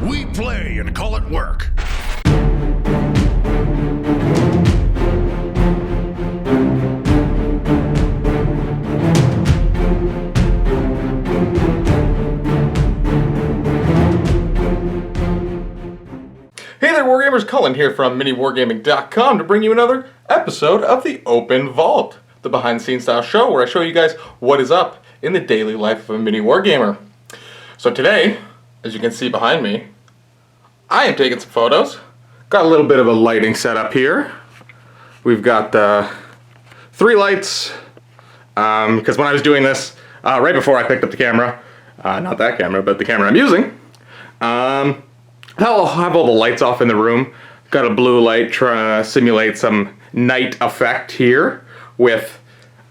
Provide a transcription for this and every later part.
We play and call it work. Hey there, Wargamers! Cullen here from MiniWarGaming.com to bring you another episode of the Open Vault, the behind-the-scenes style show where I show you guys what is up in the daily life of a mini wargamer. So today, as you can see behind me, I am taking some photos. Got a little bit of a lighting setup here. We've got 3 lights, because when I was doing this, right before I picked up the camera, not that camera, but the camera I'm using, I'll have all the lights off in the room. Got a blue light trying to simulate some night effect here with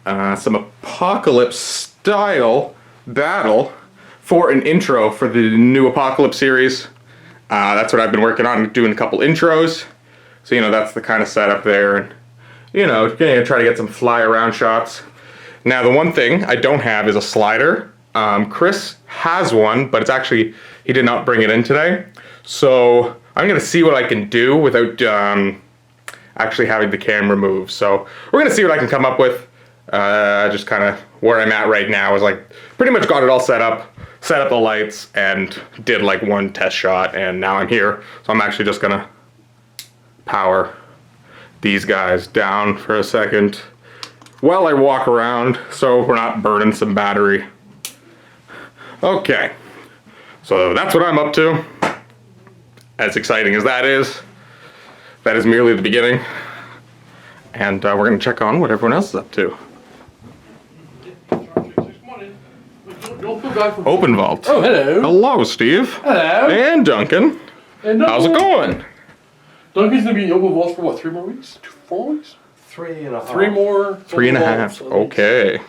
some apocalypse style battle for an intro for the new Apocalypse series. That's what I've been working on, doing a couple intros. So, you know, that's the kind of setup there. And, you know, gonna try to get some fly around shots. Now, the one thing I don't have is a slider. Chris has one, but it's actually, he did not bring it in today. So I'm gonna see what I can do without actually having the camera move. So we're gonna see what I can come up with. Just kind of where I'm at right now is like pretty much got it all set up the lights, and did like one test shot, and now I'm here. So I'm actually just gonna power these guys down for a second while I walk around, so we're not burning some battery. Okay, so that's what I'm up to. As exciting as that is merely the beginning. And we're going to check on what everyone else is up to. Open Vault. Oh, hello. Hello, Steve. Hello. And Duncan. How's it going? Duncan's going to be in Open Vault for what, 3 more weeks? 4 weeks? 3.5. 3 more. 3.5. Okay.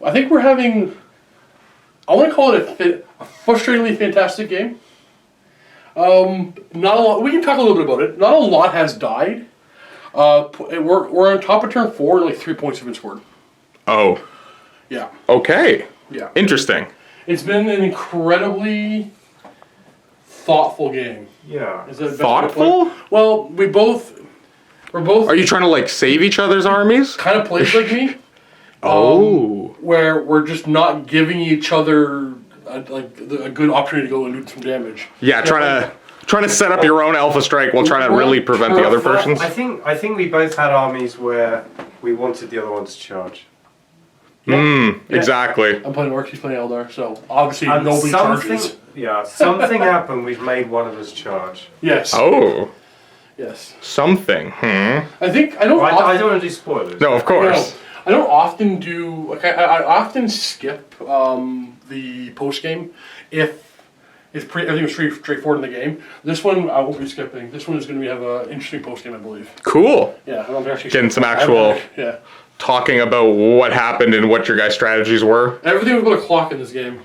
I think we're having, I want to call it a frustratingly fantastic game. Not a lot. We can talk a little bit about it. Not a lot has died. We're on top of turn 4, and like 3 points have been scored. Oh. Yeah. Okay. Yeah. Interesting. It's been an incredibly thoughtful game. Yeah. Is that the best way to put it? Thoughtful? Well, we're both. Are you trying to like save each other's armies? Kind of plays like me. Oh. Where we're just not giving each other a good opportunity to go and do some damage. Yeah, trying to set up your own alpha strike while trying to really prevent the other person's. I think we both had armies where we wanted the other one to charge. Yeah. Exactly. I'm playing Orcs, he's playing Eldar, so obviously And nobody charges. Yeah, something happened. We've made one of us charge. Yes. Oh. Yes. Something. I don't want to do spoilers. No, of course. I don't often do, like, I often skip the post game if everything was pretty straightforward in the game. This one I won't be skipping. This one is going to have an interesting post game, I believe. Cool. Yeah, I'm actually Getting some actual talking about what happened and what your guys' strategies were. Everything was about a clock in this game.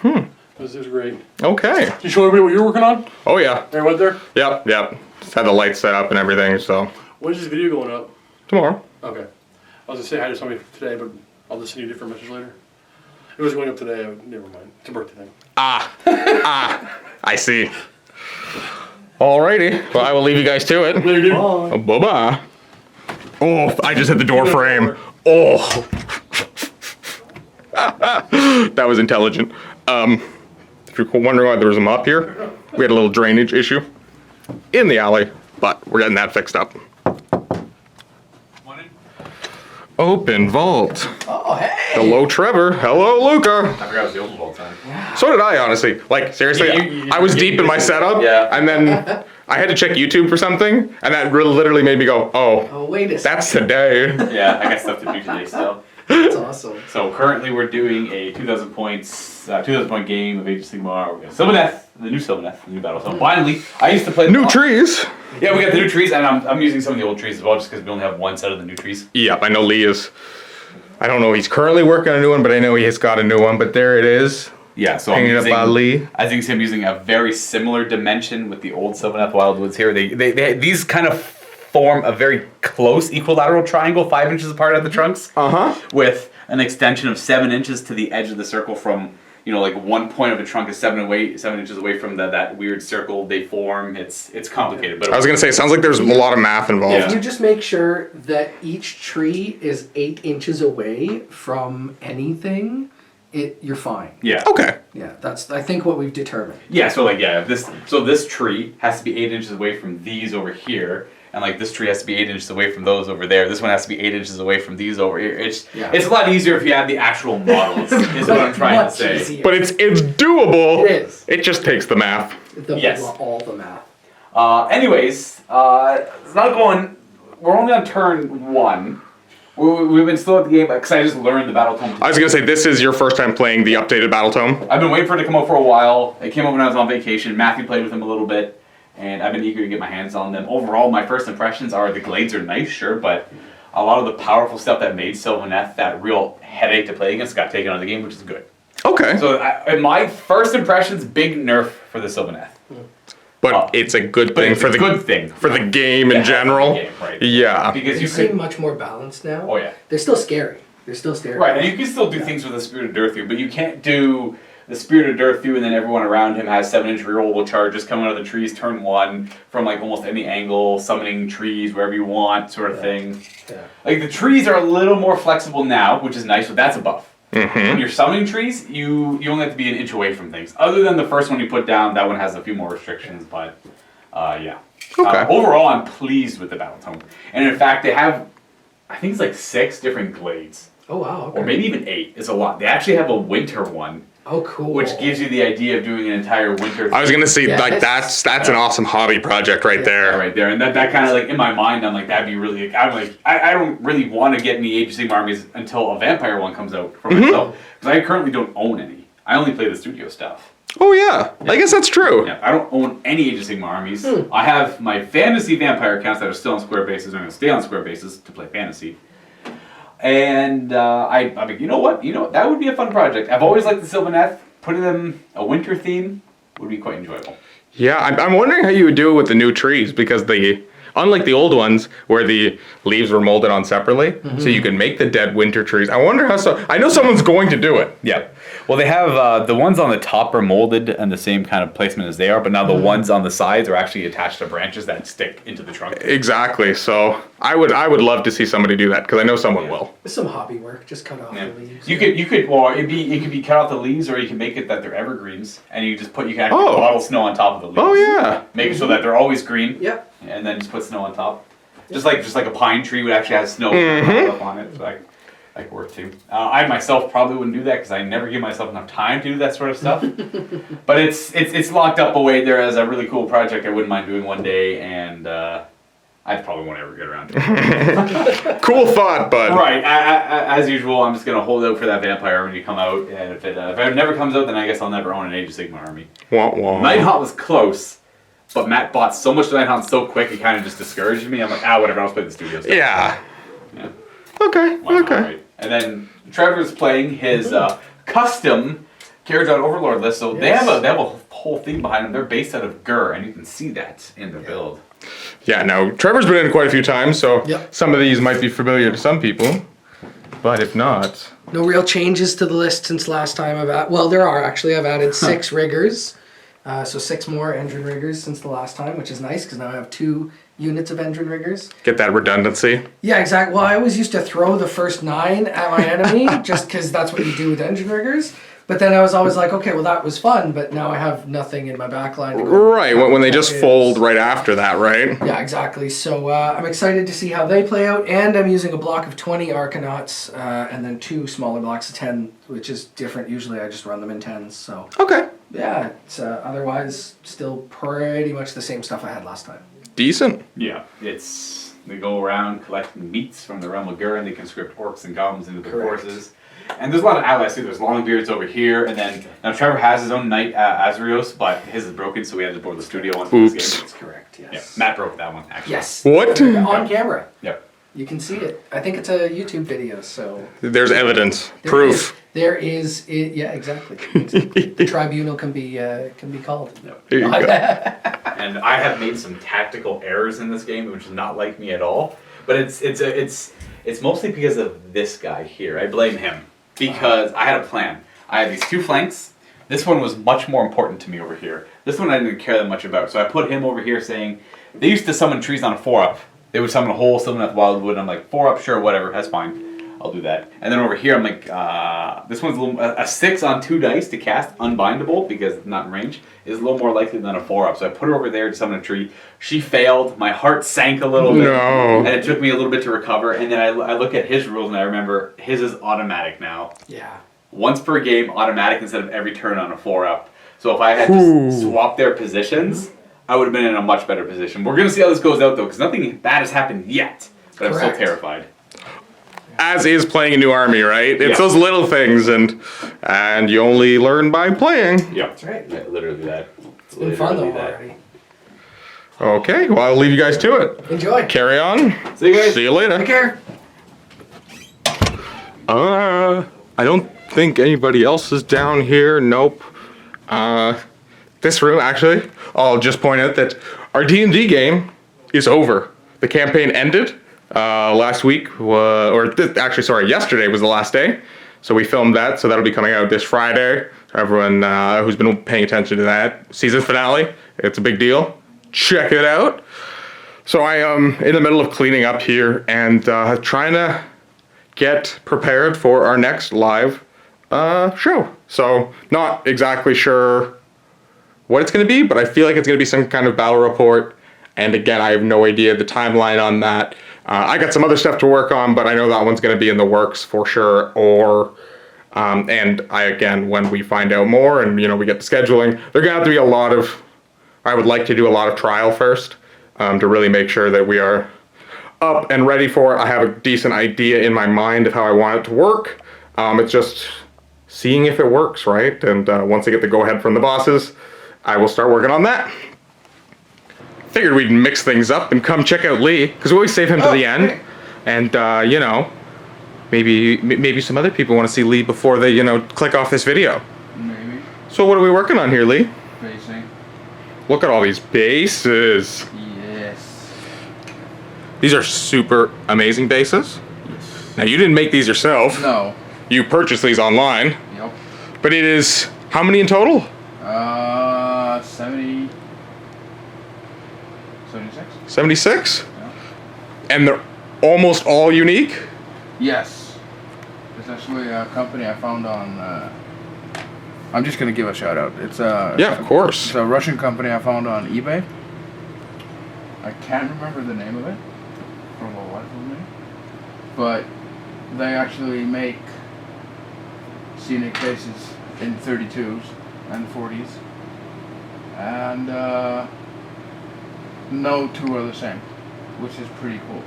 It was great. Okay. Did you show everybody what you were working on? Oh yeah. Everyone went there? Yep. Just had the lights set up and everything, so. When is this video going up? Tomorrow. Okay. I was going to say hi to somebody today, but I'll just send you a different message later. It was going up today. Never mind. It's a birthday thing. I see. Alrighty. Well, I will leave you guys to it. Later, dude. Oh, bye-bye. Oh, I just hit the door frame. Oh. That was intelligent. If you're wondering why there was a mop here, we had a little drainage issue in the alley, but we're getting that fixed up. Open Vault. Oh, hey! Hello, Trevor. Hello, Luca. I forgot it was the Open Vault time. Yeah. So did I, honestly. Like, seriously, I was deep in my setup, and then I had to check YouTube for something, and that literally made me go, Oh, wait a second. that's today. Yeah, I got stuff to do today still. That's awesome. So currently we're doing a 2,000 point game of Age of Sigmar. We got Sylvaneth, the new Sylvaneth, the new battle. So finally, I used to play New trees. Yeah, we got the new trees, and I'm using some of the old trees as well, just because we only have one set of the new trees. Yep, I know Lee is. I don't know he's currently working on a new one, but I know he has got a new one. But there it is. Yeah, so Hanging up by Lee. As you can see, I'm using a very similar dimension with the old Sylvaneth Wildwoods here. These kind of form a very close equilateral triangle, 5 inches apart at the trunks. Uh-huh. With an extension of 7 inches to the edge of the circle from like one point of a trunk is 7 inches away from that weird circle they form. It's complicated. But I was gonna say, it sounds like there's a lot of math involved. Yeah. If you just make sure that each tree is 8 inches away from anything, you're fine. yeah. Okay. Yeah, that's I think what we've determined. Yeah, so this tree has to be 8 inches away from these over here, and like this tree has to be 8 inches away from those over there. This one has to be 8 inches away from these over here. It's a lot easier if you have the actual models. Is what I'm trying to Much say. easier. But it's doable. It is. It just takes the math. Yes. All the math. Anyways, it's not going. We're only on turn 1. We've been slow at the game because I just learned the battle tome. I was gonna say, this is your first time playing the updated battle tome. I've been waiting for it to come out for a while. It came out when I was on vacation. Matthew played with him a little bit, and I've been eager to get my hands on them. Overall, my first impressions are the glades are nice, sure, but a lot of the powerful stuff that made Sylvaneth that real headache to play against got taken out of the game, which is good. Okay. So in my first impressions, big nerf for the Sylvaneth. But it's a good But thing it's for a the good thing for the game in Yeah, general. the game, right. Yeah. Because You you seem could, much more balanced now. oh yeah. They're still scary. They're still scary. Right, and you can still do things with the Spirit of Durthu, but you can't do the Spirit of Durthu and then everyone around him has 7-inch rerollable charges coming out of the trees turn 1 from like almost any angle, summoning trees wherever you want, sort of thing. Yeah. Like the trees are a little more flexible now, which is nice, but that's a buff. When you're summoning trees, you only have to be an inch away from things. Other than the first one you put down, that one has a few more restrictions, but yeah. Okay. Overall, I'm pleased with the battle tome, and in fact, they have, I think it's like 6 different glades. Oh wow. Okay. Or maybe even 8 is a lot. They actually have a winter one, Oh cool. which gives you the idea of doing an entire winter. I was gonna say, Yeah, like, that's an awesome hobby project right there. right there, and that kind of like in my mind, I'm like that'd be really. I'm like I don't really want to get any Age of Sigmar armies until a vampire one comes out for myself because I currently don't own any. I only play the studio stuff. Oh yeah. I guess that's true. Yeah, I don't own any Age of Sigmar armies. I have my fantasy vampire accounts that are still on square bases. I'm going to stay on square bases to play fantasy. And I'm like, you know what? That would be a fun project. I've always liked the Sylvaneth. Putting them a winter theme would be quite enjoyable. Yeah, I'm wondering how you would do it with the new trees, because unlike the old ones where the leaves were molded on separately, so you can make the dead winter trees. I wonder how I know someone's going to do it. Yeah. Well, they have the ones on the top are molded and the same kind of placement as they are, but now the ones on the sides are actually attached to branches that stick into the trunk. Exactly. So I would love to see somebody do that, because I know someone will. It's some hobby work. Just cut off Yeah. the leaves. You could well it could be cut off the leaves, or you can make it that they're evergreens and you can actually Oh. bottle snow on top of the leaves. Oh yeah. Make it so that they're always green. Yep. And then just put snow on top. Just like a pine tree would actually have snow up on it. So I could work too. I myself probably wouldn't do that because I never give myself enough time to do that sort of stuff. But it's locked up away there as a really cool project I wouldn't mind doing one day, and I probably won't ever get around to it. Cool thought, bud. Right, as usual, I'm just gonna hold out for that vampire when you come out, and if it never comes out, then I guess I'll never own an Age of Sigmar army. Wah, wah. Nighthawk was close, but Matt bought so much Nighthawk so quick, it kind of just discouraged me. I'm like, whatever, I'll just play the studio stuff. Yeah. Yeah. Okay. Why not, Okay. right? And then Trevor's playing his custom Carriage on Overlord list, so they have a whole theme behind them. They're based out of Gur, and you can see that in the build. Yeah. Now Trevor's been in quite a few times, so Yep. some of these might be familiar to some people, but if not, No real changes to the list since last time. There are actually. I've added 6 riggers, so 6 more engine riggers since the last time, which is nice because now I have 2 units of engine riggers. get that redundancy. Yeah, exactly. Well, I always used to throw the first 9 at my enemy just because that's what you do with engine riggers. But then I was always like, okay, well that was fun, but now I have nothing in my backline. To go Right. When they just Focus. fold right after that, right? Yeah, exactly. So I'm excited to see how they play out, and I'm using a block of 20 Arcanauts and then 2 smaller blocks of 10, which is different. Usually I just run them in 10s. So Okay. yeah, it's otherwise still pretty much the same stuff I had last time. Decent. Yeah, they go around collecting meats from the realm of Gur, and they conscript orcs and goblins into their Correct. forces. And there's a lot of allies too. There's Longbeards over here, and then now Trevor has his own knight Azrios, but his is broken, so we had to board the studio one for this Oops. game. That's correct. Yeah, Yes. Matt broke that one actually. Yes. What? On camera. Yep. You can see it. I think it's a YouTube video, so There's evidence. there Proof. is- There is. Yeah, exactly. The tribunal can be called. There you go. And I have made some tactical errors in this game, which is not like me at all. But it's mostly because of this guy here. I blame him because I had a plan. I had these 2 flanks, This one was much more important to me over here. This one I didn't care that much about. So I put him over here saying, they used to summon trees on a 4-up. They would summon a whole Sylvaneth Wildwood. I'm like, 4-up, sure, whatever, that's fine. I'll do that. And then over here, I'm like, this one's a 6 on 2 dice to cast Unbindable, because it's not in range, is a little more likely than a 4-up. So I put her over there to summon a tree. She failed. My heart sank a little bit. No. And it took me a little bit to recover. And then I look at his rules, and I remember his is automatic now. Yeah. Once per game, automatic instead of every turn on a 4-up. So if I had to swap their positions, I would have been in a much better position. We're going to see how this goes out, though, because nothing bad has happened yet. But I'm still terrified. As is playing a new army, right? It's Yeah. those little things, and you only learn by playing. Yeah, That's right. Yeah, literally that. It's been fun though already. Okay, well, I'll leave you guys to it. Enjoy. Carry on. See you guys. See you later. Take care. I don't think anybody else is down here. Nope. This room, actually, I'll just point out that our D&D game is over. The campaign ended last week, yesterday was the last day. So we filmed that, so that'll be coming out this Friday. Everyone who's been paying attention to that season finale, it's a big deal. Check it out. So I am in the middle of cleaning up here and trying to get prepared for our next live show. So not exactly sure what it's going to be, but I feel like it's going to be some kind of battle report. And again, I have no idea the timeline on that. I got some other stuff to work on, but I know that one's going to be in the works for sure. Again, when we find out more and, we get the scheduling, there's going to have to be I would like to do a lot of trial first to really make sure that we are up and ready for it. I have a decent idea in my mind of how I want it to work. It's just seeing if it works, right? And once I get the go-ahead from the bosses, I will start working on that. Figured we'd mix things up and come check out Lee, because we always save him to the end. Hey. And, maybe some other people want to see Lee before they, click off this video. Maybe. So what are we working on here, Lee? Facing. Look at all these bases. Yes. These are super amazing bases. Yes. Now, you didn't make these yourself. No. You purchased these online. Yep. But it is, how many in total? 70. 76? 76? Yeah. And they're almost all unique? Yes. It's actually a company I found on. I'm just gonna give a shout out. It's Yeah, of course. It's a Russian company I found on eBay. I can't remember the name of it from my wife with me, but they actually make scenic bases in 32s and 40s, and no two are the same, which is pretty cool.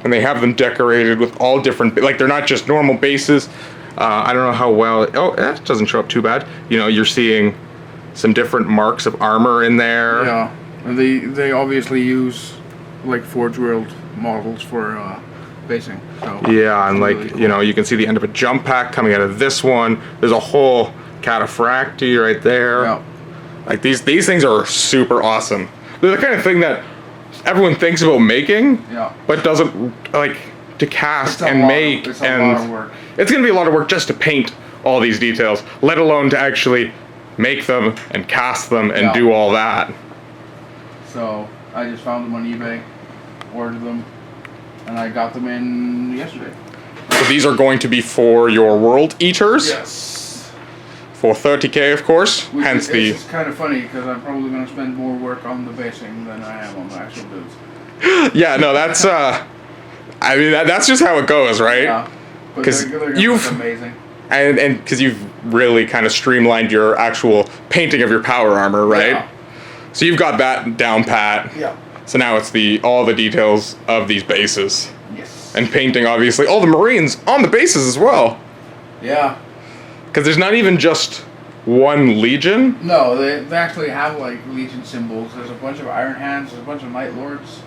And they have them decorated with all different, like they're not just normal bases. I don't know how well, it doesn't show up too bad. You're seeing some different marks of armor in there. Yeah, and they obviously use like Forge World models for basing. So Yeah, and it's like, really cool. you can see the end of a jump pack coming out of this one. There's a whole cataphracti right there. Yeah. Like these things are super awesome. They're the kind of thing that everyone thinks about making, Yeah. but doesn't like to cast It's a and lot of- make. it's a And lot of work. it's gonna be a lot of work just to paint all these details, let alone to actually make them and cast them and Yeah. do all that. So I just found them on eBay, ordered them, and I got them in yesterday. So these are going to be for your World Eaters. Yes. For 30k, of course. Which Hence is, the. It's kind of funny because I'm probably going to spend more work on the basing than I am on the actual dudes. Yeah, no, that's I mean that's just how it goes, right? Yeah. But 'Cause they're gonna you've- look amazing. And because you've really kind of streamlined your actual painting of your power armor, right? Yeah. So you've got that down pat. Yeah. So now it's all the details of these bases Yes. and painting, obviously, all the Marines on the bases as well. Yeah. Because there's not even just one Legion. No, they actually have like Legion symbols. There's a bunch of Iron Hands. There's a bunch of Night Lords.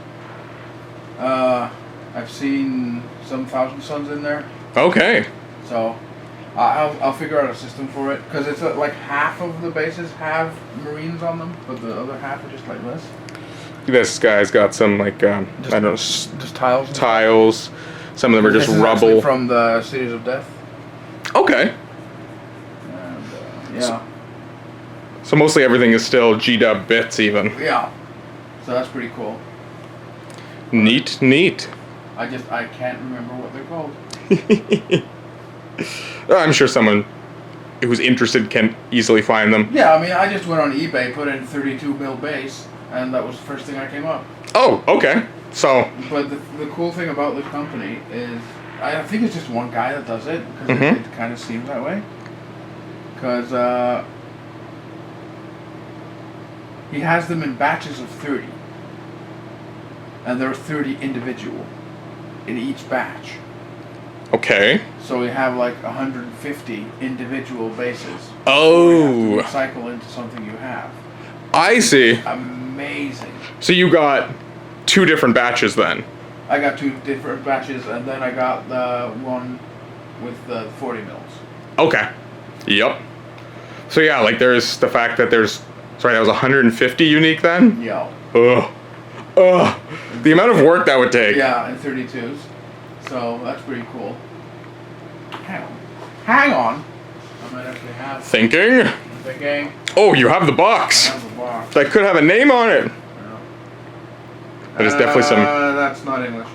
I've seen some Thousand Suns in there. Okay. So I'll figure out a system for it because it's like half of the bases have Marines on them, but the other half are just like this. This guy's got some like I don't know Just tiles. tiles. Some of them are just This is actually rubble. from the Cities of Death. Okay. And, yeah. So mostly everything is still G-dub bits even. Yeah. So that's pretty cool. Neat, neat. I can't remember what they're called. I'm sure someone who's interested can easily find them. Yeah, I mean, I just went on eBay, put in 32 mil base, and that was the first thing that came up. Oh, okay. So, But the cool thing about the company is, I think it's just one guy that does it, because Mhm. it kind of seems that way. Because he has them in batches of 30. And there are 30 individual in each batch. okay. So we have like 150 individual bases. Oh, Cycle into something you have. I see. Amazing. So you got 2 different batches then? I got 2 different batches, and then I got the one with the 40 mils. Okay. Yep. So yeah, like there's the fact that there's, sorry, that was 150 unique then? Yo. Ugh. Ugh. The amount of work that would take. Yeah, and 32s. So that's pretty cool. Hang on. I might actually have Thinking? the game. Oh, you have the I box. have the box. That could have a name on it. That is definitely some. That's not English.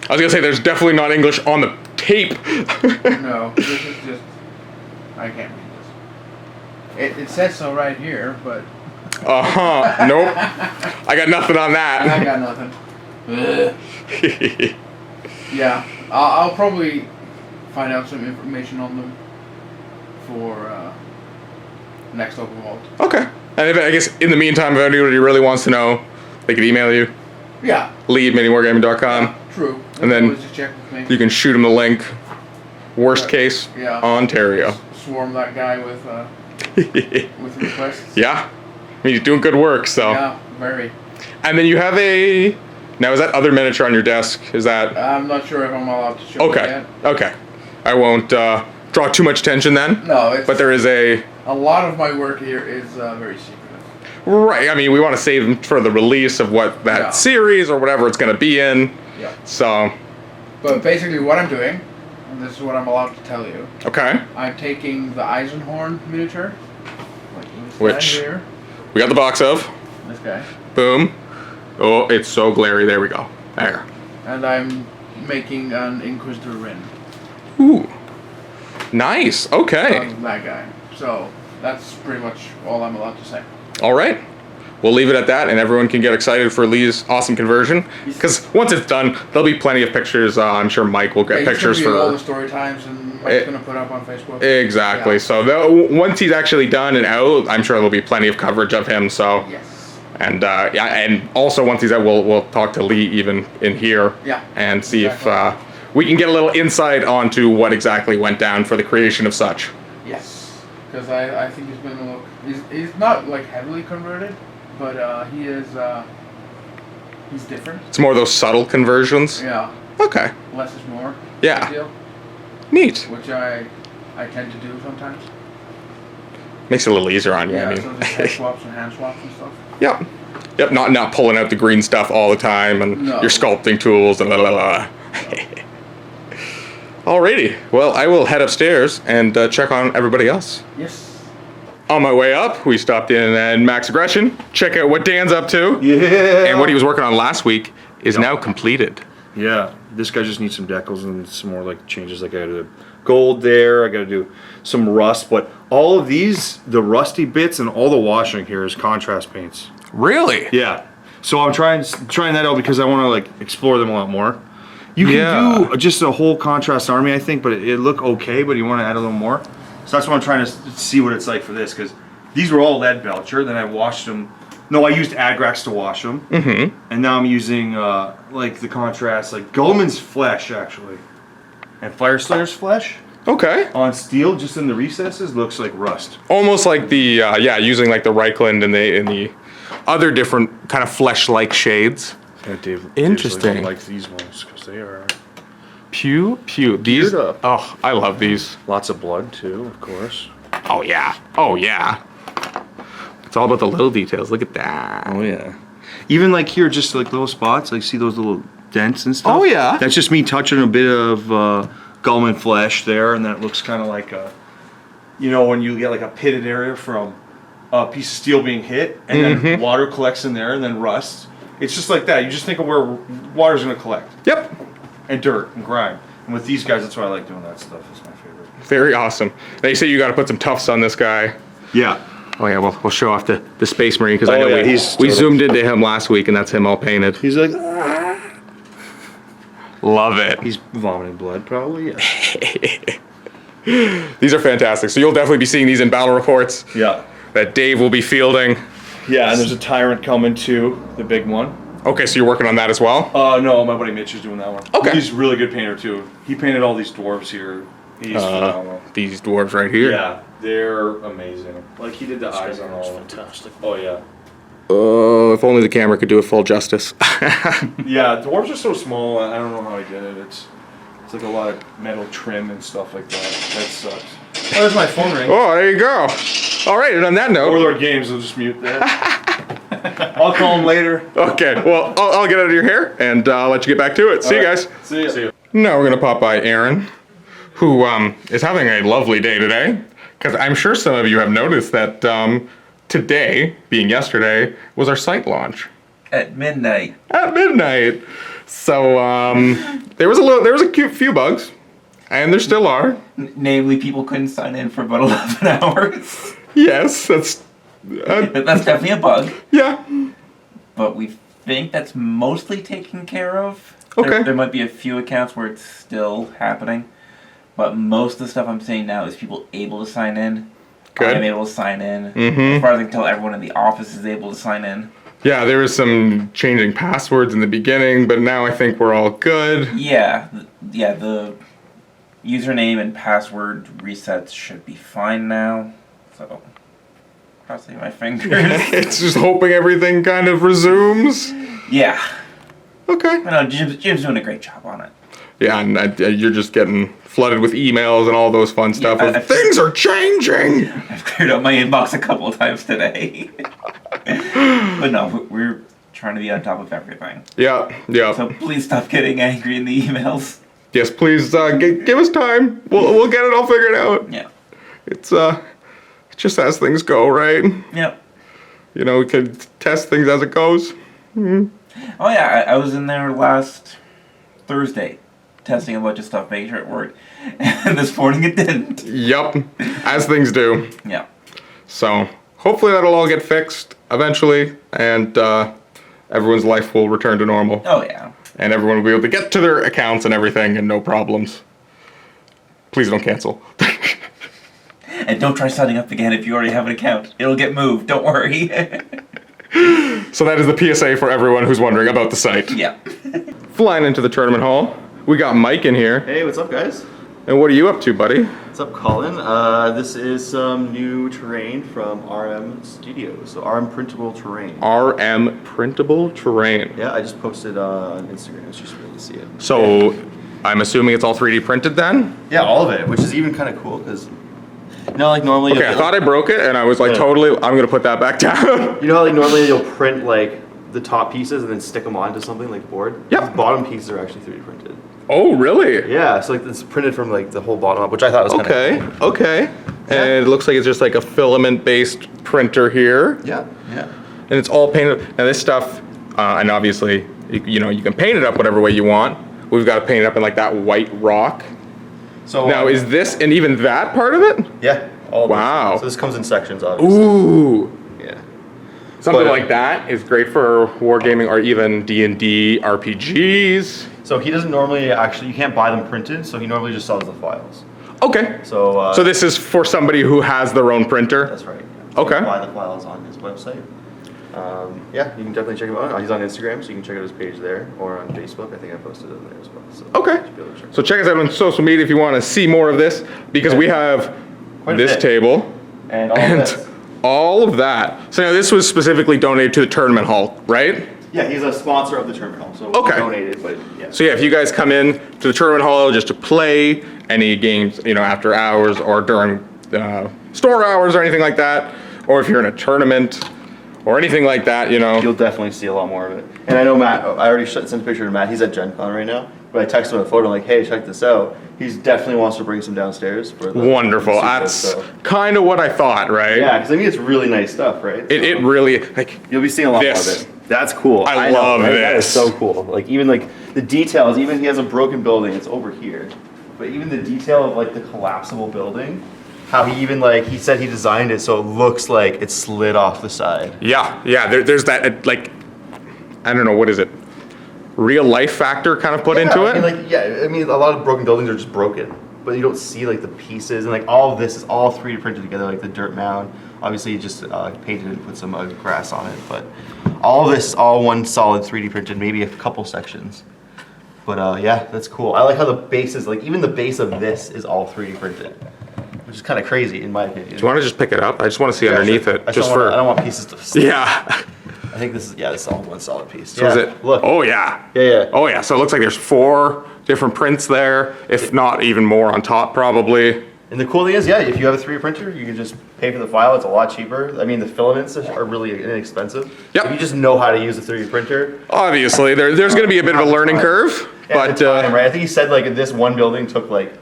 I was gonna say there's definitely not English on the tape. No, this is just. I can't read this. It says so right here, but Nope. I got nothing on I that. got nothing. Ugh. Yeah, I'll probably find out some information on them for next open vault. Okay. And if, I guess in the meantime, if anybody really wants to know, they could email you. Yeah, Lee@miniwargaming.com. true. And then always just check with me. You can shoot them the link. Worst case, Yeah. Ontario. Swarm that guy with requests. Yeah. I mean, you're doing good work, so. Yeah, very. And then you have a. Now, is that other miniature on your desk? Is that. I'm not sure if I'm allowed to show it Okay. yet. Okay. I won't draw too much attention then. No, it's. But there is a. A lot of my work here is very secretive. Right. I mean, we want to save them for the release of what that Yeah. series or whatever it's going to be in. Yeah. So. But basically, what I'm doing, and this is what I'm allowed to tell you, Okay. I'm taking the Eisenhorn miniature, like this Which- guy here, We got the box of. this guy, Boom. Oh, it's so glary. There we go. There. and I'm making an Inquisitor Rin Ooh. Nice. Okay. of that guy. So that's pretty much all I'm allowed to say. All right. We'll leave it at that, and everyone can get excited for Lee's awesome conversion. Because once it's done, there'll be plenty of pictures. I'm sure Mike will get Yeah, pictures he's gonna be all the for. story times, and Mike's gonna put up on Facebook. Exactly. Yeah. So once he's actually done and out, I'm sure there'll be plenty of coverage of him. So. Yes. And yeah, and also once he's out, we'll talk to Lee even in here. Yeah, And see exactly. if we can get a little insight onto what exactly went down for the creation of such. Yes. Because I think he's been a little. He's not like heavily converted, but he is. He's different. It's more of those subtle conversions. Yeah. Okay. Less is more. Yeah. Deal, Neat. which I tend to do sometimes. Makes it a little easier on you. Yeah. I So mean. just head swaps and hand swaps and stuff. Yep. Yep. Not pulling out the green stuff all the time and No. your sculpting tools and blah blah blah. Alrighty. Well, I will head upstairs and check on everybody else. Yes. On my way up, we stopped in at Max Aggression. Check out what Dan's up to. Yeah. And what he was working on last week is now completed. Yeah. This guy just needs some decals and some more like changes. Like I gotta do gold there. I gotta do some rust. But all of these, the rusty bits and all the washing here is contrast paints. Really? Yeah. So I'm trying that out because I want to like explore them a lot more. You can Yeah. do just a whole contrast army, I think, but it look okay. But you want to add a little more. So that's what I'm trying to see what it's like for this, because these were all lead belcher. Then I washed them. No, I used Agrax to wash them. Mm-hmm. And now I'm using like the contrast, like Gullman's flesh actually, and Fireslayer's flesh Okay. on steel, just in the recesses, looks like rust. Almost like the using like the Reichland and the other different kind of flesh-like shades. Yeah, Dave. Interesting. Dave's like these ones because they are Pew pew. These. Geared up. Oh, I love these. lots of blood too, of course. Oh yeah. Oh yeah. It's all about the little details. Look at that. Oh yeah. Even like here, just like little spots, like see those little dents and stuff. Oh, yeah. That's just me touching a bit of Gullman flesh there, and then it looks kind of like a, you know, when you get like a pitted area from a piece of steel being hit, and then water collects in there, and then rust. It's just like that. You just think of where water's gonna collect. Yep. And dirt and grime. And with these guys, that's why I like doing that stuff. It's my favorite. Very awesome. They say you got to put some tufts on this guy. Yeah. Oh yeah, we'll show off the Space Marine because I know yeah, we zoomed into him last week and that's him all painted. He's like, Love it. he's vomiting blood, probably. Yeah. These are fantastic. So you'll definitely be seeing these in battle reports Yeah. that Dave will be fielding. Yeah, and there's a Tyrant coming too, the big one. Okay, so you're working on that as well? No, my buddy Mitch is doing that one. Okay. He's a really good painter too. He painted all these dwarves here. He's phenomenal. These dwarves right here. Yeah, they're amazing. Like he did the eyes on all of them. Fantastic. Oh yeah. Oh, if only the camera could do it full justice. Yeah, dwarves are so small. I don't know how he did it. It's like a lot of metal trim and stuff like that. That sucks. Oh, there's my phone ring. Oh, there you go. All right, and on that note. Overlord Games, I'll just mute that. I'll call him later. Okay, well, I'll get out of your hair and I'll let you get back to it. See you guys. See ya. Now we're gonna pop by Aaron, who is having a lovely day today. Because I'm sure some of you have noticed that today, being yesterday, was our site launch. At midnight. At midnight. So there was a cute few bugs, and there still are. Namely, people couldn't sign in for about 11 hours. Yes, that's That's definitely a bug. yeah. But we think that's mostly taken care of. Okay. There might be a few accounts where it's still happening. But most of the stuff I'm seeing now is people able to sign in. Good. I'm able to sign in. Mhm. As far as I can tell, everyone in the office is able to sign in. Yeah, there was some changing passwords in the beginning, but now I think we're all good. Yeah, the username and password resets should be fine now. So, crossing my fingers. It's just hoping everything kind of resumes. Yeah. Okay. I know, Jim's doing a great job on it. Yeah, and you're just getting flooded with emails and all those fun stuff. Yeah, of, things are changing. I've cleared out my inbox a couple of times today. But no, we're trying to be on top of everything. Yeah, yeah. So please stop getting angry in the emails. Yes, please give us time. We'll get it all figured out. Yeah. It's just as things go, right? Yep. You know, we can test things as it goes. Oh yeah, I was in there last Thursday testing a bunch of stuff, making sure it worked. And this morning it didn't. Yup, as things do. Yeah. So hopefully that'll all get fixed eventually, and everyone's life will return to normal. Oh yeah. And everyone will be able to get to their accounts and everything, and no problems. Please don't cancel. And don't try signing up again if you already have an account. It'll get moved, don't worry. So that is the PSA for everyone who's wondering about the site. Yeah. Flying into the tournament hall, we got Mike in here. Hey, what's up, guys? And what are you up to, buddy? What's up, Cullen? This is some new terrain from RM Studios, so RM Printable Terrain. RM Printable Terrain. Yeah, I just posted on Instagram, so you should be able to see it. So I'm assuming it's all 3D printed then? Yeah, all of it, which is even kind of cool, because, you know, like normally... Okay, I thought I broke it, and I was like, Yeah. totally, I'm gonna put that back down. You know how like normally you'll print like the top pieces and then stick them onto something like board? Yep. These bottom pieces are actually 3D printed. Oh, really? Yeah, so like it's printed from like the whole bottom up, which I thought was kind of cool. Okay. And it looks like it's just like a filament-based printer here. Yeah, yeah. And it's all painted. Now this stuff, and obviously, you know, you can paint it up whatever way you want. We've got to paint it up in like that white rock. So Now, is this, and even that part of it? Yeah. All of this. Wow. So this comes in sections, obviously. Ooh. Yeah. Something But- like that is great for wargaming or even D&D RPGs. So he doesn't normally actually, you can't buy them printed, so he normally just sells the files. Okay. So, So this is for somebody who has their own printer? that's right. Yeah. So Okay. You can buy the files on his website. Yeah, you can definitely check him out. He's on Instagram, so you can check out his page there, or on Facebook. I think I posted it on there as well. So Okay. you should be able to check it So check us out on social media if you want to see more of this, because we have Quite a this bit. table out. And all and of this. all of that. So now this was specifically donated to the tournament hall, right? Yeah, he's a sponsor of the tournament hall, so Okay. we donated, but yeah. So yeah, if you guys come in to the tournament hall just to play any games, you know, after hours or during store hours or anything like that, or if you're in a tournament, or anything like that, you know. You'll definitely see a lot more of it. And I know Matt, I already sent a picture to Matt, he's at Gen Con right now. But I texted him a photo, like, hey, check this out. He definitely wants to bring some downstairs. For the Wonderful. That's kind of what I thought, right? Yeah, because I mean, it's really nice stuff, right? It really, like, you'll be seeing a lot more of it. That's cool. I love know, right? this. That is so cool. Like, even like the details, even he has a broken building, it's over here. But even the detail of like the collapsible building, how he even like, he said he designed it so it looks like it slid off the side. Yeah, there's that, like, I don't know, what is it? Real life factor kind of put into it? I mean, a lot of broken buildings are just broken, but you don't see like the pieces, and like all of this is all 3D printed together, like the dirt mound. Obviously, you just painted and put some grass on it, but all of this is all one solid 3D printed, maybe a couple sections. But yeah, that's cool. I like how the base is, like, even the base of this is all 3D printed, which is kind of crazy in my opinion. Do you want to just pick it up? I just want to see underneath it. I don't want pieces to. Yeah. I think this is all one solid piece. So is it? Look. Oh yeah. Yeah. Oh yeah. So it looks like there's 4 different prints there, if not even more on top, probably. And the cool thing is, yeah, if you have a 3D printer, you can just pay for the file. It's a lot cheaper. I mean, the filaments are really inexpensive. Yep. If you just know how to use a 3D printer. Obviously, there's going to be a bit of a learning curve, but right? I think he said like this one building took like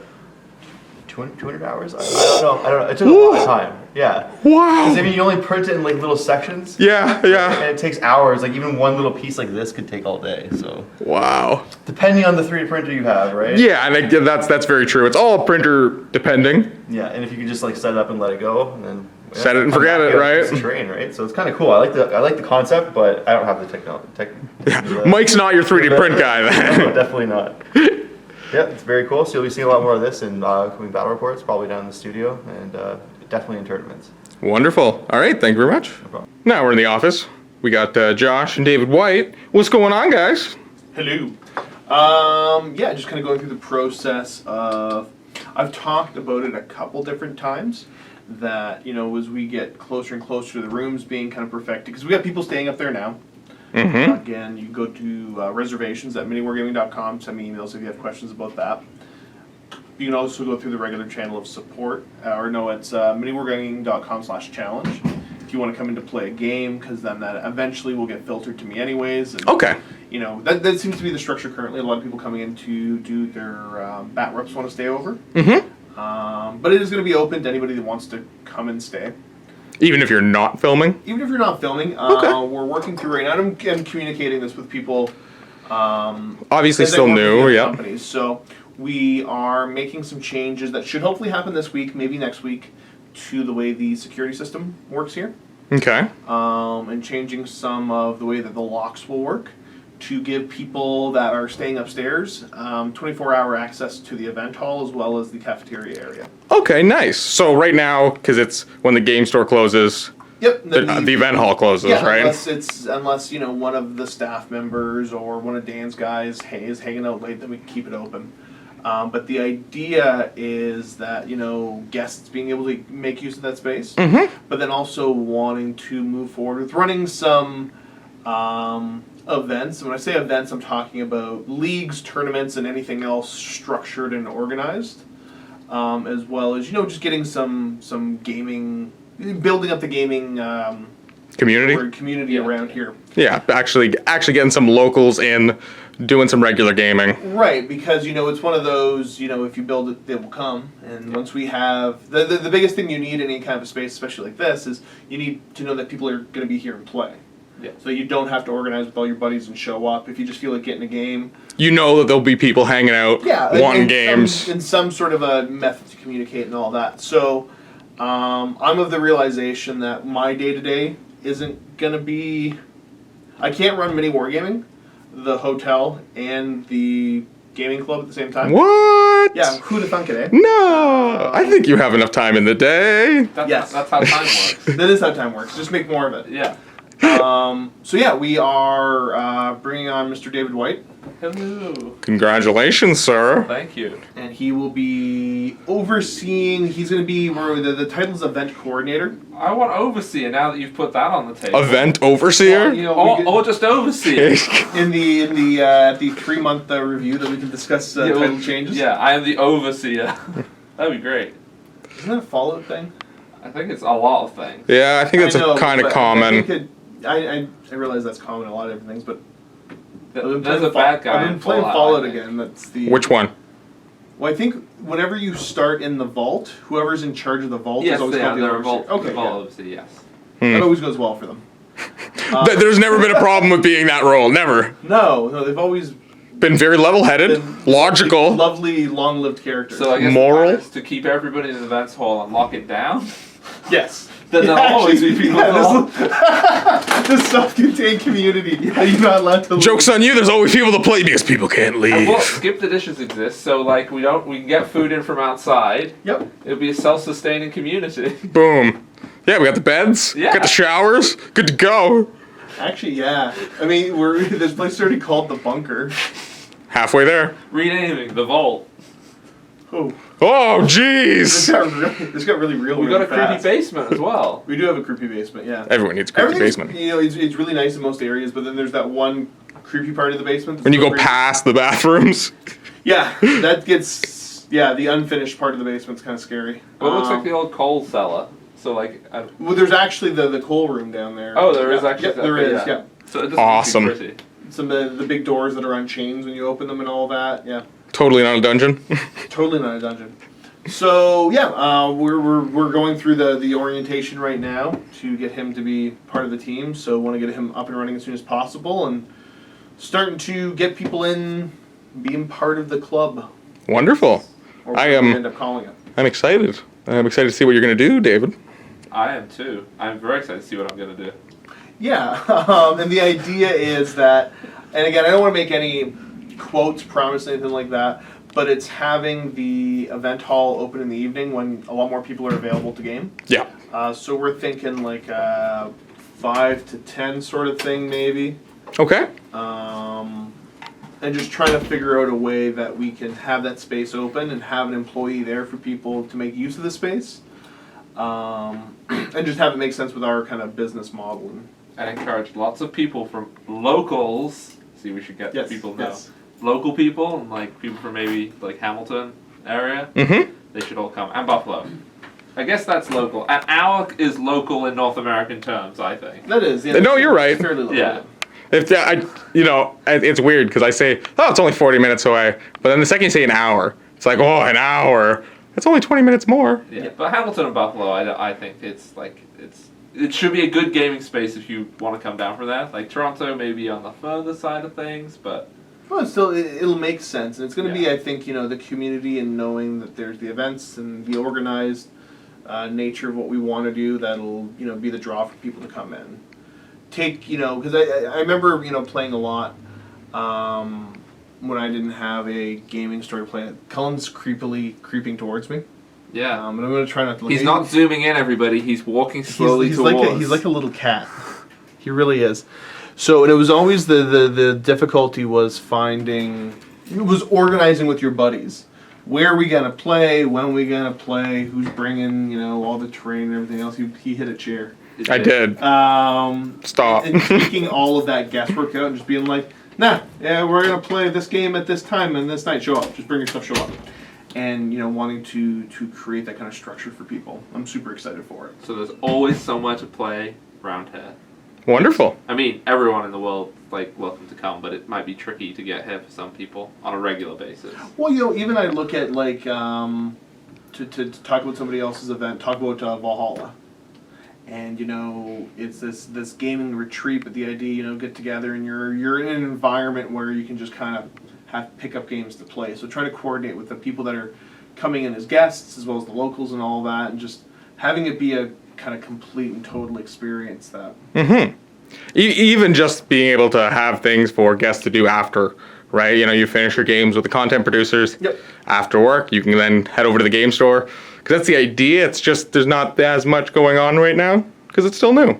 200 hours. I don't know. It took a lot of time. Yeah. Wow. Because I mean, you only print it in like little sections. Yeah. And it takes hours. Like even one little piece like this could take all day. So. Wow. Depending on the 3D printer you have, right? Yeah, and that's very true. It's all printer depending. Yeah, and if you could just like set it up and let it go, and then set it and forget it, right? It's a train, right? So it's kind of cool. I like the concept, but I don't have the technology. Yeah. Mike's not your 3D print guy, then. No, definitely not. Yeah, it's very cool. So you'll be seeing a lot more of this in coming battle reports, probably down in the studio, and definitely in tournaments. Wonderful. All right, thank you very much. No problem. Now we're in the office. We got Josh and David White. What's going on, guys? Hello. Yeah, just kind of going through the process of. I've talked about it a couple different times. That, you know, as we get closer and closer to the rooms being kind of perfected, because we got people staying up there now. Mm-hmm. Again, you can go to reservations at miniwargaming.com. Send me emails if you have questions about that. You can also go through the regular channel of support, it's miniwargaming.com/challenge. If you want to come in to play a game, because then that eventually will get filtered to me anyways. And, Okay. you know, that seems to be the structure currently. A lot of people coming in to do their bat reps want to stay over. Mm-hmm. But it is going to be open to anybody that wants to come and stay. Even if you're not filming? Even if you're not filming, Okay. we're working through right now. I'm communicating this with people. Obviously that still work with new, other yeah. companies. So we are making some changes that should hopefully happen this week, maybe next week, to the way the security system works here. Okay. And changing some of the way that the locks will work to give people that are staying upstairs 24-hour access to the event hall as well as the cafeteria area. Okay, nice. So right now, because it's when the game store closes, Yep. the event hall closes, yeah, right? Unless you know one of the staff members or one of Dan's guys is hanging out late, then we can keep it open. But the idea is that, you know, guests being able to make use of that space, but then also wanting to move forward with running some events. And when I say events, I'm talking about leagues, tournaments, and anything else structured and organized, as well as, you know, just getting some gaming, building up the gaming community around here. Yeah, actually getting some locals in, doing some regular gaming. Right, because, you know, it's one of those, you know, if you build it, they will come. And once we have, the biggest thing you need in any kind of a space, especially like this, is you need to know that people are going to be here and play. Yeah. So you don't have to organize with all your buddies and show up. If you just feel like getting a game. You know that there'll be people hanging out, wanting games. And some sort of a method to communicate and all that. So I'm of the realization that my day-to-day isn't going to be... I can't run MiniWarGaming, the hotel, and the gaming club at the same time. What? Yeah, who'd have thunk it, eh? No, I think you have enough time in the day. Yes. That's how time works. That is how time works. Just make more of it. Yeah. So yeah, we are bringing on Mr. David White. Hello. Congratulations, sir. Thank you. And he will be overseeing, he's going to be, the title's event coordinator. I want overseer now that you've put that on the table. Event overseer? Well, you know, or just overseer. in the 3-month review that we can discuss title changes. Yeah, I am the overseer. That'd be great. Isn't that a Fallout thing? I think it's a lot of things. Yeah, I think that's kind of common. I think I realize that's common in a lot of different things, but There's a bad guy. I've been in playing Fallout, Fallout I think. again. That's the Which one? Well, I think whenever you start in the vault, whoever's in charge of the vault Yes, is always they called have the their overseer. vault. Okay, The vault yeah. overseer, yes. That always goes well for them. There's never been a problem with being that role. Never. No, they've always Been very level-headed, been logical. lovely, long-lived characters. So I guess Moral? the plan is to keep everybody in the events hall and lock it down. yes. Then there'll always be people involved. The self-contained community. You're not allowed to. Joke's on you. There's always people to play because people can't And leave. well, skip the dishes exists, so like we can get food in from outside. Yep. It'll be a self-sustaining community. Boom. Yeah, we got the beds. Yeah. Got the showers. Good to go. Actually, yeah. I mean, this place is already called the Bunker. Halfway there. Renaming the vault. Oh. Oh, This jeez. got really real. We really got a creepy fast. basement as well. We do have a creepy basement, yeah. Everyone needs a creepy Everything's, basement. You know, it's really nice in most areas, but then there's that one creepy part of the basement. that's When you still go creepy. past the bathrooms. Yeah, that gets. Yeah, the unfinished part of the basement's kind of scary. Well, it looks like the old coal cellar. So like, Well, there's actually the coal room down there. oh, there is Yeah, actually. Yep, there okay, is. Yeah. So it doesn't Awesome. look too pretty. Some of the big doors that are on chains when you open them and all that. Yeah. Totally not a dungeon. Totally not a dungeon. So yeah, we're going through the orientation right now to get him to be part of the team. So want to get him up and running as soon as possible and starting to get people in, being part of the club. Wonderful. Or I whatever we am- end up calling it. I'm excited. I'm excited to see what you're going to do, David. I am too. I'm very excited to see what I'm gonna do. Yeah, and the idea is that, and again, I don't want to make any quotes, promise, anything like that, but it's having the event hall open in the evening when a lot more people are available to game. Yeah. So we're thinking like 5 to 10 sort of thing, maybe. Okay. And just trying to figure out a way that we can have that space open and have an employee there for people to make use of the space. And just have it make sense with our kind of business model. And encourage lots of people from locals. See, we should get Yes, people now. yes. Local people and like people from maybe like Hamilton area. Mm-hmm. They should all come. And Buffalo. I guess that's local. An hour is local in North American terms, I think. That is. Yeah, No, you're right. Fairly local. Yeah. If it's weird because I say, oh, it's only 40 minutes away, but then the second you say an hour, it's like, oh, an hour. It's only 20 minutes more. Yeah. But Hamilton and Buffalo, I think it's like it should be a good gaming space if you want to come down for that. Like Toronto may be on the further side of things, but Well, still, it'll make sense, and it's going to be, Yeah. I think, the community and knowing that there's the events and the organized nature of what we want to do that'll, be the draw for people to come in. Take, because I remember, playing a lot when I didn't have a gaming store to play. Cullen's creeping towards me, yeah. and I'm going to try not to look. He's not zooming in, everybody. He's walking slowly he's towards. he's like a little cat. He really is. So, and it was always the difficulty was organizing with your buddies. Where are we gonna play? When are we gonna play? Who's bringing all the terrain and everything else? He hit a chair. I did. Stop. And taking all of that guesswork out and just being like, nah, yeah, we're gonna play this game at this time and this night. Show up. Just bring your stuff. Show up. And wanting to create that kind of structure for people. I'm super excited for it. So there's always somewhere to play around here. Wonderful. I mean, everyone in the world welcome to come, but it might be tricky to get here for some people on a regular basis. Well, even I look at to talk about somebody else's event, talk about Valhalla, and it's this gaming retreat, but the idea get together and you're in an environment where you can just kind of have pick up games to play. So try to coordinate with the people that are coming in as guests as well as the locals and all that, and just having it be a kind of complete and total experience that. Mm-hmm. Even just being able to have things for guests to do after, right? You finish your games with the content producers. Yep. After work, you can then head over to the game store. Because that's the idea. It's just there's not as much going on right now because it's still new.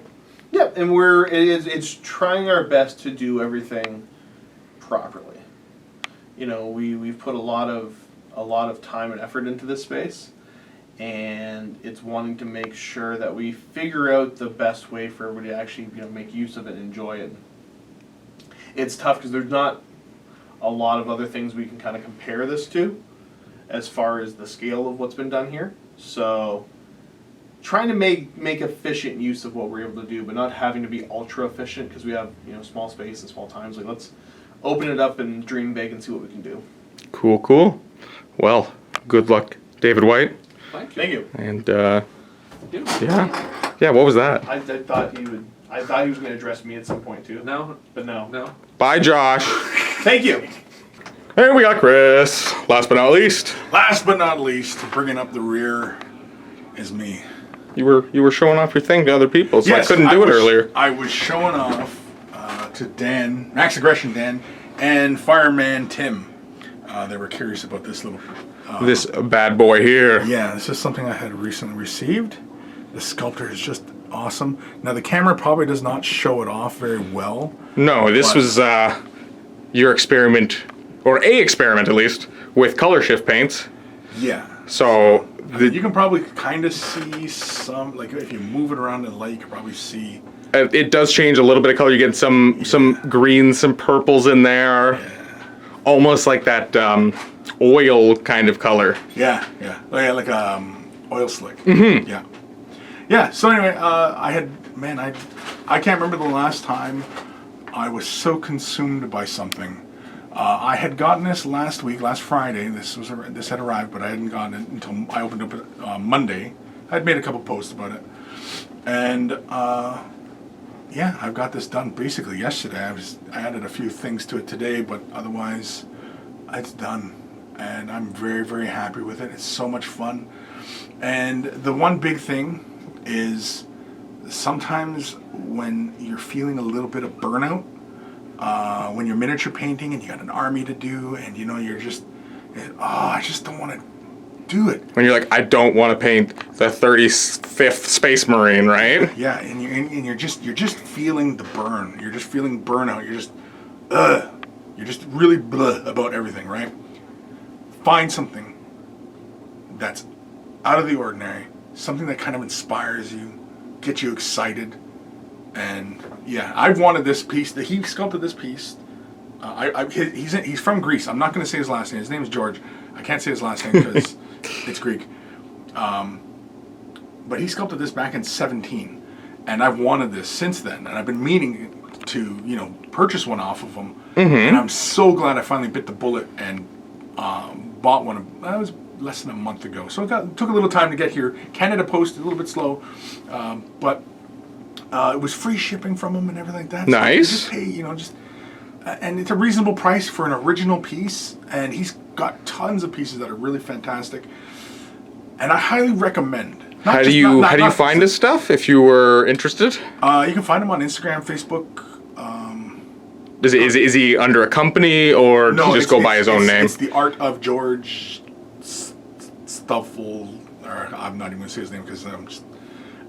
Yep, and it's trying our best to do everything properly. We've put a lot of time and effort into this space. And it's wanting to make sure that we figure out the best way for everybody to actually make use of it and enjoy it. It's tough because there's not a lot of other things we can kind of compare this to as far as the scale of what's been done here. So trying to make efficient use of what we're able to do, but not having to be ultra efficient because we have small space and small times. Like let's open it up and dream big and see what we can do. Cool, cool. Well, good luck, David White. Thank you. And yeah, what was that? I thought he would. I thought he was going to address me at some point too. No, but no. no. Bye, Josh. Thank you. And we got Chris. Last but not least. Last but not least, bringing up the rear is me. You were showing off your thing to other people, so Yes, I couldn't do it was, earlier. I was showing off to Dan, Max Aggression Dan, and Fireman Tim. They were curious about this little... this bad boy here. Yeah, this is something I had recently received. The sculptor is just awesome. Now, the camera probably does not show it off very well. No, this was your experiment, or a experiment at least, with color shift paints. Yeah. So... you can probably kind of see some, like if you move it around in the light, you can probably see... It does change a little bit of color. You get some greens, some purples in there. Yeah. Almost like that oil kind of color. Yeah. Oh, yeah, like oil slick. Mm-hmm. Yeah. Yeah, so anyway, I can't remember the last time I was so consumed by something. I had gotten this last Friday. This had arrived, but I hadn't gotten it until I opened up it Monday. I'd made a couple posts about it, and yeah, I've got this done basically yesterday. I added a few things to it today, but otherwise, it's done, and I'm very, very happy with it. It's so much fun, and the one big thing is sometimes when you're feeling a little bit of burnout. When you're miniature painting and you got an army to do, and you're just, I just don't want to do it. When you're like, I don't want to paint the 35th Space Marine, right? Yeah, and you're just feeling the burn. You're just feeling burnout. You're just really blah about everything, right? Find something that's out of the ordinary, something that kind of inspires you, gets you excited. And yeah, I've wanted this piece. He sculpted this piece. He's from Greece. I'm not going to say his last name. His name is George. I can't say his last name because it's Greek. But he sculpted this back in 2017, and I've wanted this since then. And I've been meaning to purchase one off of him. Mm-hmm. And I'm so glad I finally bit the bullet and bought one. That was less than a month ago. So it took a little time to get here. Canada Post a little bit slow, but. It was free shipping from him and everything like that. Nice. So you just pay, and it's a reasonable price for an original piece. And he's got tons of pieces that are really fantastic. And I highly recommend. How do you find his stuff if you were interested? You can find him on Instagram, Facebook. Is he under a company, or does he just go by his own name? It's the Art of George Stuffle. Or I'm not even going to say his name because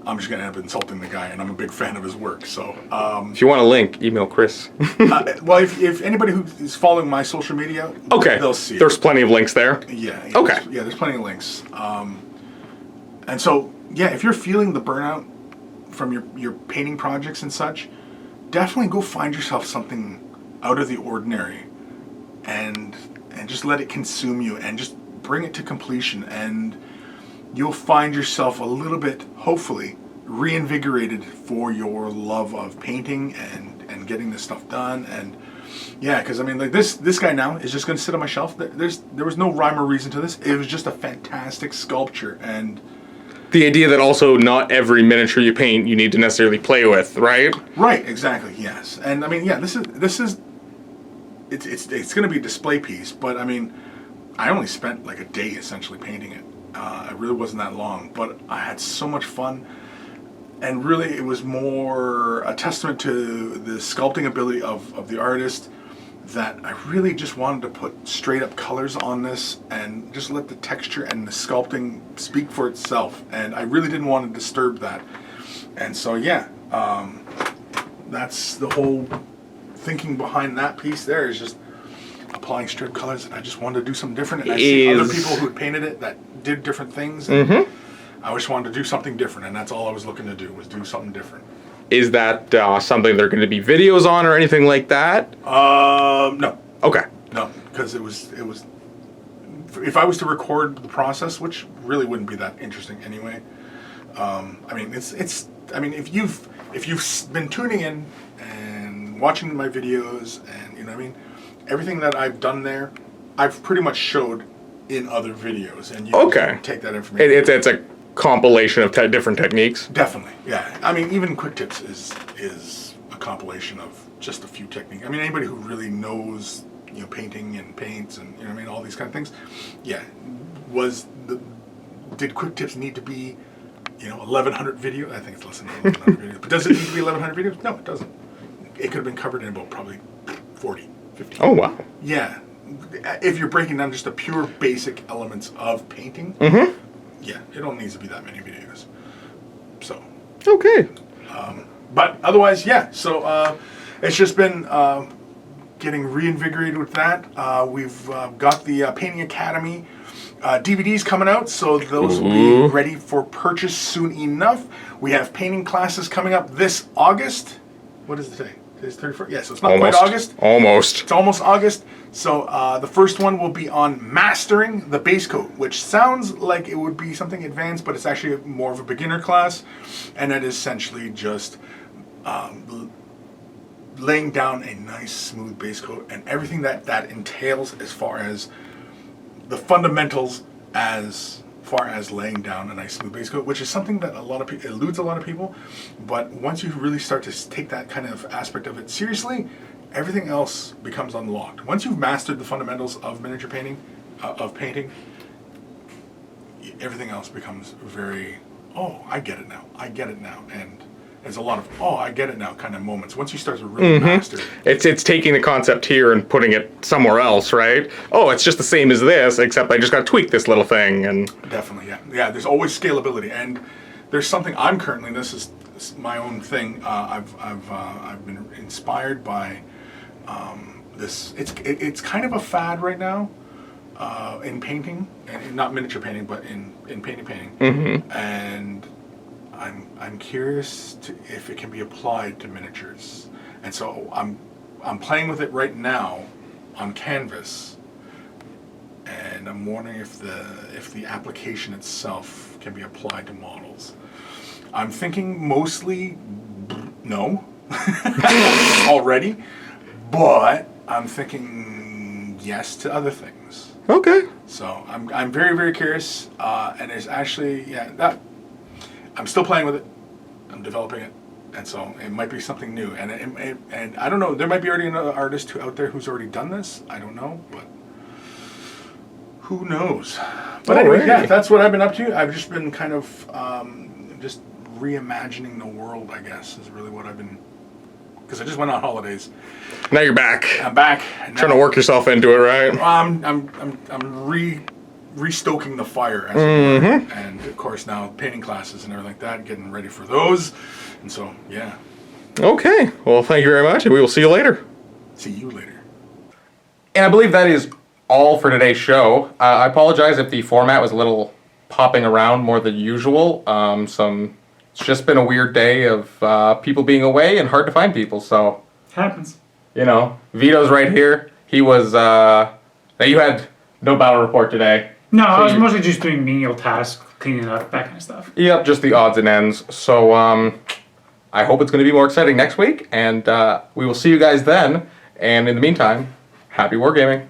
I'm just going to end up insulting the guy, and I'm a big fan of his work. So, if you want a link, email Chris. Well, if anybody who is following my social media, okay, they'll see. There's plenty of links there. Yeah. Okay. There's plenty of links. And so, yeah, if you're feeling the burnout from your painting projects and such, definitely go find yourself something out of the ordinary, and just let it consume you, and just bring it to completion, and you'll find yourself a little bit, hopefully, reinvigorated for your love of painting and getting this stuff done. And yeah, because I mean, like this guy now is just going to sit on my shelf. There was no rhyme or reason to this. It was just a fantastic sculpture, and the idea that also not every miniature you paint you need to necessarily play with, right? Right, exactly. Yes, and I mean, yeah, this is it's going to be a display piece, but I mean, I only spent like a day essentially painting it. It really wasn't that long, but I had so much fun, and really it was more a testament to the sculpting ability of the artist, that I really just wanted to put straight up colors on this and just let the texture and the sculpting speak for itself, and I really didn't want to disturb that. And so yeah, that's the whole thinking behind that piece there, is just applying strip colors, and I just wanted to do something different, and I see other people who had painted it that did different things, and I just wanted to do something different, and that's all I was looking to do, was do something different. Is that something there are going to be videos on or anything like that? No. Okay. No, because it was if I was to record the process, which really wouldn't be that interesting anyway, I mean, it's. I mean, if you've been tuning in and watching my videos, and you know, what I mean, everything that I've done there, I've pretty much showed in other videos, and you can take that information. It's a compilation of different techniques. Definitely, yeah. I mean, even quick tips is a compilation of just a few techniques. I mean, anybody who really knows, you know, painting and paints and, you know what I mean, all these kind of things, yeah. Did quick tips need to be, you know, 1,100 videos? I think it's less than 1,100 videos. But does it need to be 1,100 videos? No, it doesn't. It could have been covered in about probably 40, 50. Oh, wow. Yeah. If you're breaking down just the pure basic elements of painting, yeah, it only needs to be that many videos. So. Okay. But otherwise, yeah. So it's just been getting reinvigorated with that. We've got the Painting Academy DVDs coming out, so those will be ready for purchase soon enough. We have painting classes coming up this August. What is it today? Today's 31st? Yeah, so it's not quite August. Almost. It's almost August. So the first one will be on mastering the base coat, which sounds like it would be something advanced, but it's actually more of a beginner class. And that is essentially just laying down a nice smooth base coat and everything that entails as far as the fundamentals, as far as laying down a nice smooth base coat, which is something that a lot of people eludes a lot of people. But once you really start to take that kind of aspect of it seriously, everything else becomes unlocked. Once you've mastered the fundamentals of miniature painting, everything else becomes very, oh, I get it now, and there's a lot of, oh, I get it now kind of moments once you start to really master it. It's taking the concept here and putting it somewhere else, right? Oh, it's just the same as this, except I just got to tweak this little thing. And definitely, yeah. There's always scalability, and there's something I'm currently. This is my own thing. I've been inspired by this. It's kind of a fad right now in painting, and not miniature painting, but in painting, and I'm curious if it can be applied to miniatures, and so I'm playing with it right now on canvas, and I'm wondering if the application itself can be applied to models. I'm thinking mostly no already, but I'm thinking yes to other things. Okay. So I'm very, very curious, and there's actually I'm still playing with it. I'm developing it, and so it might be something new. And I don't know. There might be already another artist out there who's already done this. I don't know, but who knows? But anyway, yeah, that's what I've been up to. I've just been kind of just reimagining the world, I guess, is really what I've been. Because I just went on holidays. Now you're back. I'm back. Trying to work yourself into it, right? I'm restoking the fire, as it were. And of course now painting classes and everything like that, getting ready for those, and so yeah. Okay, well, thank you very much, and we will see you later. See you later. And I believe that is all for today's show. I apologize if the format was a little popping around more than usual. It's just been a weird day of people being away and hard to find people, so. Happens. You know, Vito's right here. He was, now you had no battle report today. No, I was mostly just doing menial tasks, cleaning up, that kind of stuff. Yep, just the odds and ends. So, I hope it's going to be more exciting next week, and we will see you guys then. And in the meantime, happy wargaming.